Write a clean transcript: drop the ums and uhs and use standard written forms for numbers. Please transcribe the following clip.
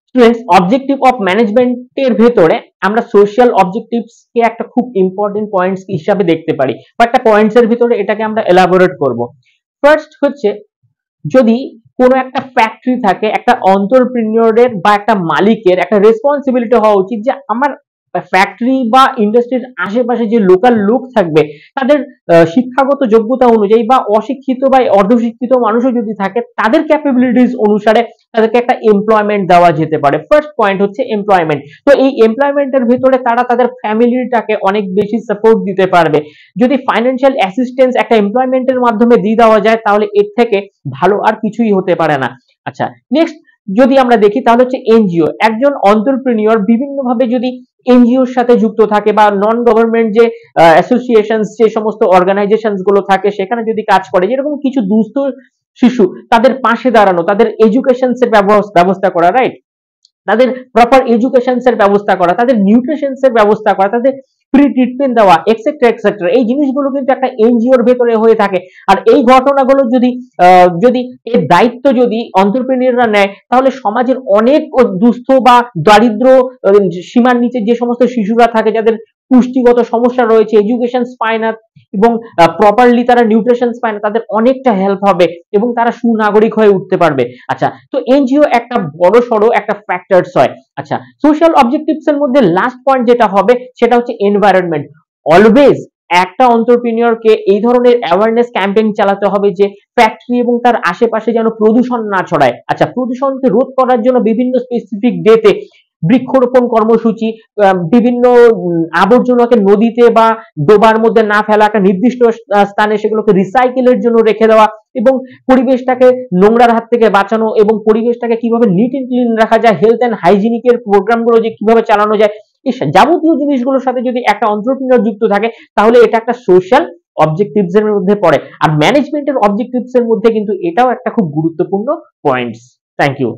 Students, objective of ম্যানেজমেন্টের ভেতরে আমরা সোশ্যাল অবজেক্টিভস কে একটা খুব ইম্পর্টেন্ট পয়েন্টস হিসাবে দেখতে পারি, বা একটা পয়েন্টস এর ভিতরে এটাকে আমরা এলাবোরেট করব। ফার্স্ট হচ্ছে, যদি কোনো একটা ফ্যাক্টরি থাকে, একটা এন্টারপ্রেনিয়রের বা একটা মালিকের একটা রেসপন্সিবিলিটি হওয়া উচিত যে আমার ফ্যাক্টরি বা ইন্ডাস্ট্রির আশেপাশে যে লোকাল লোক থাকবে তাদের শিক্ষাগত যোগ্যতা অনুযায়ী বা অশিক্ষিত বা অর্ধশিক্ষিত মানুষও যদি থাকে তাদের ক্যাপাবিলিটিস অনুসারে তাদেরকে একটা এমপ্লয়মেন্ট দেওয়া যেতে পারে। ফার্স্ট পয়েন্ট হচ্ছে এমপ্লয়মেন্ট। তো এই এমপ্লয়মেন্টের ভিতরে তারা তাদের ফ্যামিলিটাকে অনেক বেশি সাপোর্ট দিতে পারবে। যদি ফাইন্যান্সিয়াল অ্যাসিস্ট্যান্স একটা এমপ্লয়মেন্টের মাধ্যমে দিয়ে দেওয়া যায় তাহলে এর থেকে ভালো আর কিছুই হতে পারে না। আচ্ছা, নেক্সট যদি আমরা দেখি তাহলে হচ্ছে এনজিও। একজন এন্টারপ্রেনিয়র বিভিন্ন ভাবে যদি এনজিওর সাথে যুক্ত থাকে বা নন গভর্নমেন্ট যে অ্যাসোসিয়েশন, যে সমস্ত অর্গানাইজেশন গুলো থাকে সেখানে যদি কাজ করে, যেরকম কিছু দুস্থ শিশু, তাদের পাশে দাঁড়ানো, তাদের এডুকেশন এর ব্যবস্থা করা, রাইট, তাদের প্রপার এডুকেশন এর ব্যবস্থা করা, তাদের নিউট্রিশন এর ব্যবস্থা করা, তাদের ফ্রি ট্রিটমেন্ট দেওয়া, এক্সেট্রা এক্সেট্রা, এই জিনিসগুলো কিন্তু একটা এনজিওর ভেতরে হয়ে থাকে। আর এই ঘটনাগুলো যদি যদি এর দায়িত্ব যদি এন্টারপ্রেনিয়ররা নেয় তাহলে সমাজের অনেক দুস্থ বা দারিদ্র সীমার নিচে যে সমস্ত শিশুরা থাকে, যাদের পুষ্টিগত সমস্যা রয়েছে, এডুকেশন পায় না এবং প্রপারলি তারা নিউট্রিশন পায় না, তাদের অনেকটা হেল্প হবে এবং তারা সুনাগরিক হয়ে উঠতে পারবে। আচ্ছা, তো এনজিও একটা বড় সড়ো একটা ফ্যাক্টরস হয়। আচ্ছা, সোশ্যাল অবজেক্টিভস এর মধ্যে লাস্ট পয়েন্ট যেটা হবে সেটা হচ্ছে এনভায়রনমেন্ট। অলওয়েজ একটা এন্টারপ্রেনিয়রকে এই ধরনের অ্যাওয়ারনেস ক্যাম্পেইন চালাতে হবে যে ফ্যাক্টরি এবং তার আশেপাশে যেন প্রদূষণ না ছড়ায়। আচ্ছা, প্রদূষণকে রোধ করার জন্য বিভিন্ন স্পেসিফিক ডেতে বৃক্ষরোপণ কর্মসূচি, বিভিন্ন আবর্জনাকে নদীতে বা ডোবার মধ্যে না ফেলা, একটা নির্দিষ্ট স্থানে সেগুলোকে রিসাইকেলের জন্য রেখে দেওয়া এবং পরিবেশটাকে নোংরার হাত থেকে বাঁচানো এবং পরিবেশটাকে কিভাবে নিট এন্ড ক্লিন রাখা যায়, হেলথ এন্ড হাইজিনিকের প্রোগ্রামগুলো যে কিভাবে চালানো যায়, এই যাবতীয় জিনিসগুলোর সাথে যদি একটা এন্টারপ্রেনিয়র যুক্ত থাকে তাহলে এটা একটা সোশ্যাল অবজেক্টিভস এর মধ্যে পড়ে। আর ম্যানেজমেন্টের অবজেক্টিভস এর মধ্যে কিন্তু এটাও একটা খুব গুরুত্বপূর্ণ পয়েন্টস। Thank you.